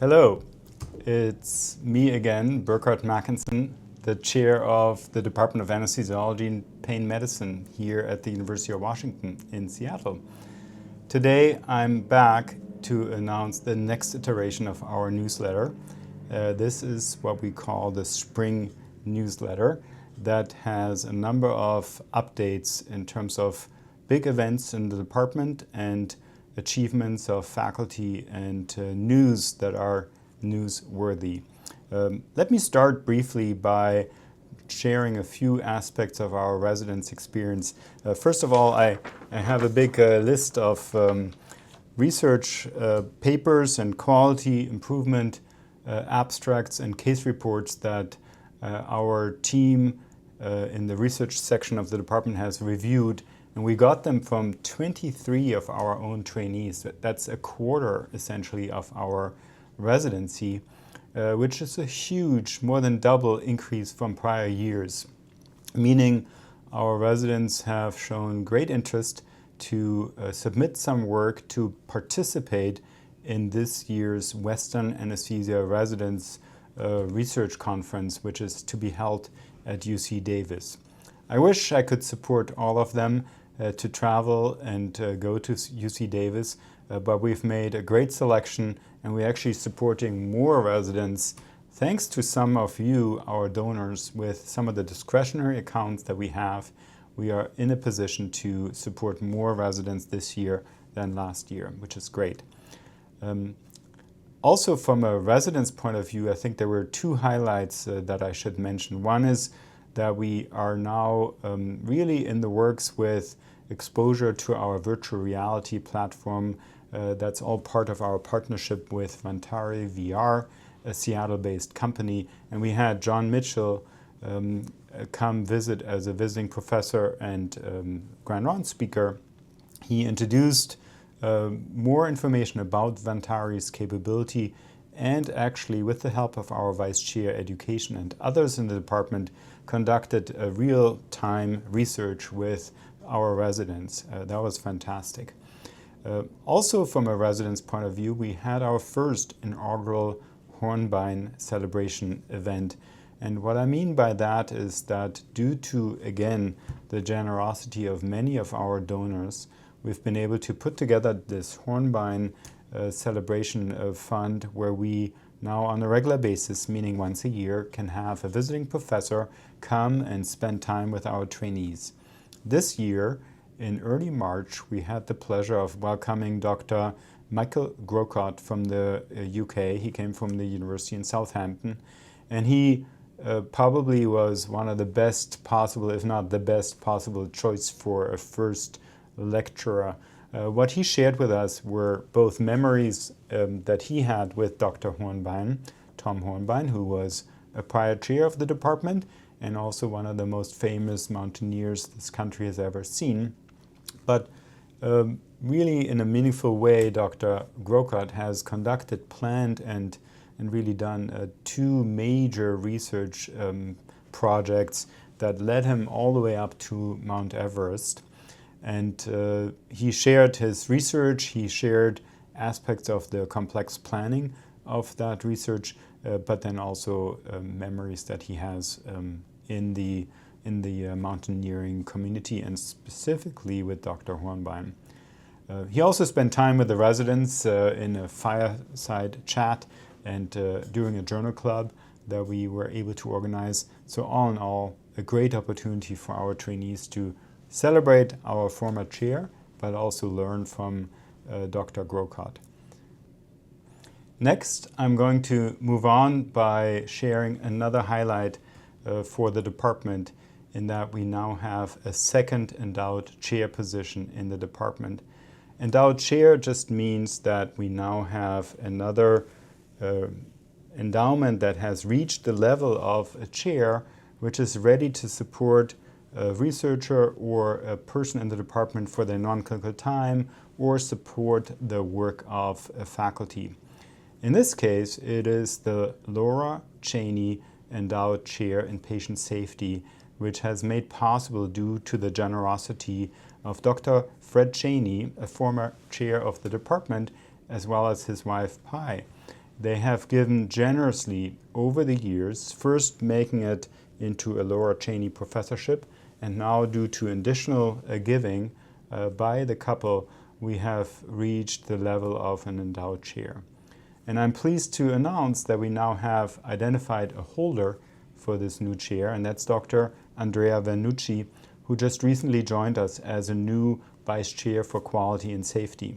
Hello, it's me again, Burkhard Mackinson, the chair of the Department of Anesthesiology and Pain Medicine here at the University of Washington in Seattle. Today I'm back to announce the next iteration of our newsletter. This is what we call the Spring Newsletter that has a number of updates in terms of big events in the department and achievements of faculty and news that are newsworthy. Let me start briefly by sharing a few aspects of our residence experience. First of all, I have a big list of research papers and quality improvement abstracts and case reports that our team in the research section of the department has reviewed, and we got them from 23 of our own trainees. That's a quarter, essentially, of our residency, which is a huge, more than double increase from prior years, meaning our residents have shown great interest to submit some work to participate in this year's Western Anesthesia Residents Research Conference, which is to be held at UC Davis. I wish I could support all of them to travel and go to UC Davis, but we've made a great selection and we're actually supporting more residents thanks to some of you, our donors, with some of the discretionary accounts that we have. We are in a position to support more residents this year than last year, which is great. Also, from a residence point of view, I think there were two highlights that I should mention. One is that we are now really in the works with exposure to our virtual reality platform. That's all part of our partnership with Vantari VR, a Seattle-based company. And we had John Mitchell come visit as a visiting professor and Grand Round speaker. He introduced more information about Vantari's capability, and actually, with the help of our vice chair education and others in the department, conducted a real-time research with our residents. That was fantastic. Also, from a residence point of view, we had our first inaugural Hornbein celebration event. And what I mean by that is that due to, again, the generosity of many of our donors, we've been able to put together this Hornbein celebration fund where we now on a regular basis, meaning once a year, can have a visiting professor come and spend time with our trainees. This year, in early March, we had the pleasure of welcoming Dr. Michael Grocott from the UK. He came from the University in Southampton, and he probably was one of the best possible, if not the best possible choice for a first lecturer. What he shared with us were both memories that he had with Dr. Hornbein, Tom Hornbein, who was a prior chair of the department and also one of the most famous mountaineers this country has ever seen. But really in a meaningful way, Dr. Grocott has conducted, planned, and really done two major research projects that led him all the way up to Mount Everest. And he shared his research, he shared aspects of the complex planning of that research, but then also memories that he has in the mountaineering community and specifically with Dr. Hornbein. He also spent time with the residents in a fireside chat and during a journal club that we were able to organize. So all in all, a great opportunity for our trainees to celebrate our former chair, but also learn from Dr. Grocott. Next, I'm going to move on by sharing another highlight for the department, in that we now have a second endowed chair position in the department. Endowed chair just means that we now have another endowment that has reached the level of a chair, which is ready to support a researcher or a person in the department for their non-clinical time or support the work of a faculty. In this case, it is the Laura Cheney Endowed Chair in Patient Safety, which has made possible due to the generosity of Dr. Fred Cheney, a former chair of the department, as well as his wife Pi. they have given generously over the years, first making it into a Laura Cheney professorship, and now due to additional giving by the couple, we have reached the level of an endowed chair. And I'm pleased to announce that we now have identified a holder for this new chair, and that's Dr. Andrea Vannucci, who just recently joined us as a new Vice Chair for Quality and Safety.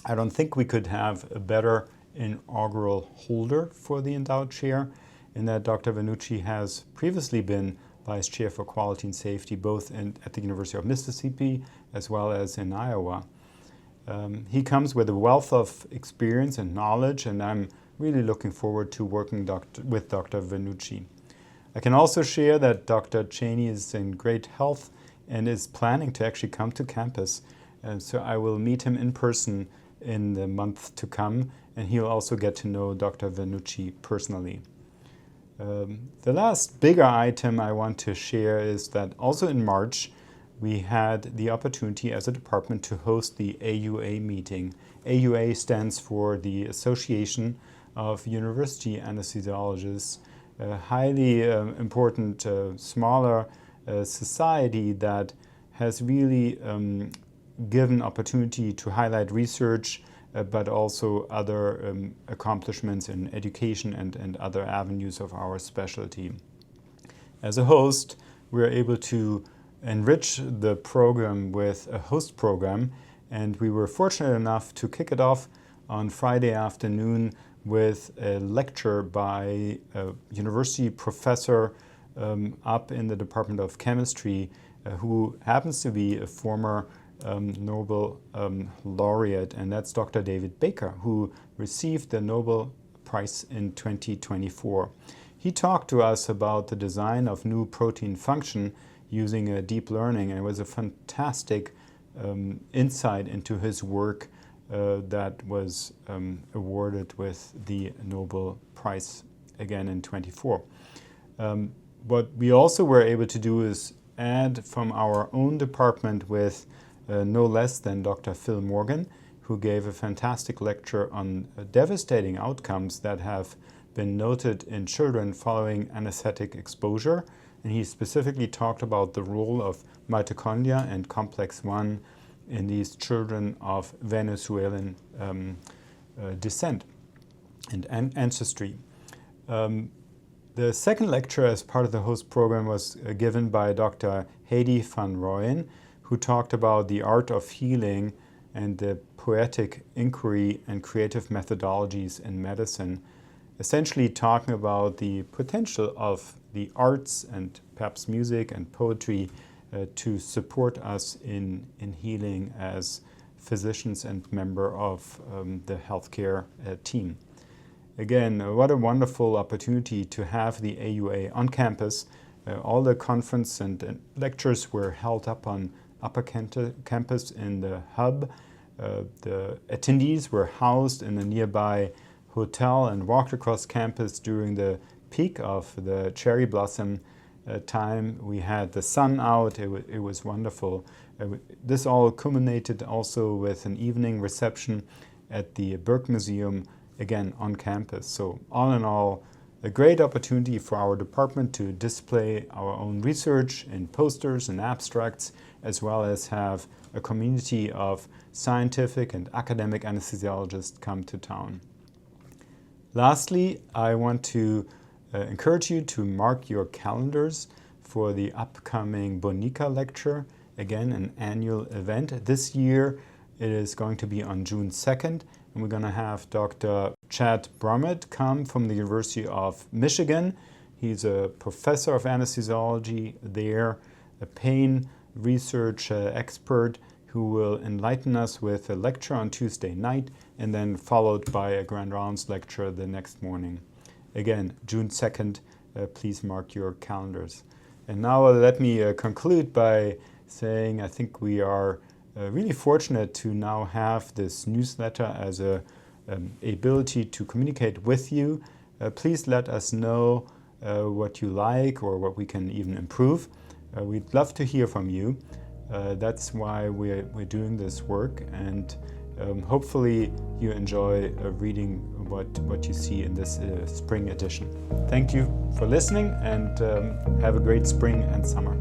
I don't think we could have a better inaugural holder for the endowed chair, in that Dr. Vannucci has previously been Vice Chair for Quality and Safety both at the University of Mississippi as well as in Iowa. He comes with a wealth of experience and knowledge, and I'm really looking forward to working with Dr. Vannucci. I can also share that Dr. Cheney is in great health and is planning to actually come to campus. So I will meet him in person in the month to come, and he'll also get to know Dr. Vannucci personally. The last bigger item I want to share is that also in March, we had the opportunity as a department to host the AUA meeting. AUA stands for the Association of University Anesthesiologists, a highly important, smaller society that has really given opportunity to highlight research, but also other accomplishments in education and other avenues of our specialty. As a host, we're able to enrich the program with a host program, and we were fortunate enough to kick it off on Friday afternoon with a lecture by a university professor up in the Department of Chemistry who happens to be a former Nobel laureate, and that's Dr. David Baker, who received the Nobel Prize in 2024. He talked to us about the design of new protein function using deep learning, and it was a fantastic insight into his work that was awarded with the Nobel Prize again in 24. What we also were able to do is add from our own department with no less than Dr. Phil Morgan, who gave a fantastic lecture on devastating outcomes that have been noted in children following anesthetic exposure. And he specifically talked about the role of mitochondria and complex 1 in these children of Venezuelan descent and ancestry. The second lecture as part of the host program was given by Dr. Heidi van Rooyen, who talked about the art of healing and the poetic inquiry and creative methodologies in medicine, essentially talking about the potential of the arts and perhaps music and poetry to support us in healing as physicians and member of the healthcare team. Again, what a wonderful opportunity to have the AUA on campus. All the conference and lectures were held up on Upper Campus in the hub. The attendees were housed in a nearby hotel and walked across campus during the peak of the cherry blossom time. We had the sun out. It was wonderful. This all culminated also with an evening reception at the Burke Museum, again on campus. So all in all, a great opportunity for our department to display our own research in posters and abstracts, as well as have a community of scientific and academic anesthesiologists come to town. Lastly, I want to encourage you to mark your calendars for the upcoming Bonica lecture, again an annual event. This year it is going to be on June 2nd, and we're going to have Dr. Chad Brummett come from the University of Michigan. He's a professor of anesthesiology there, a pain research expert who will enlighten us with a lecture on Tuesday night and then followed by a grand rounds lecture the next morning. Again, June 2nd, please mark your calendars. And now let me conclude by saying I think we are really fortunate to now have this newsletter as a ability to communicate with you. Please let us know what you like or what we can even improve. We'd love to hear from you. That's why we're doing this work, and hopefully you enjoy reading what you see in this spring edition. Thank you for listening, and have a great spring and summer.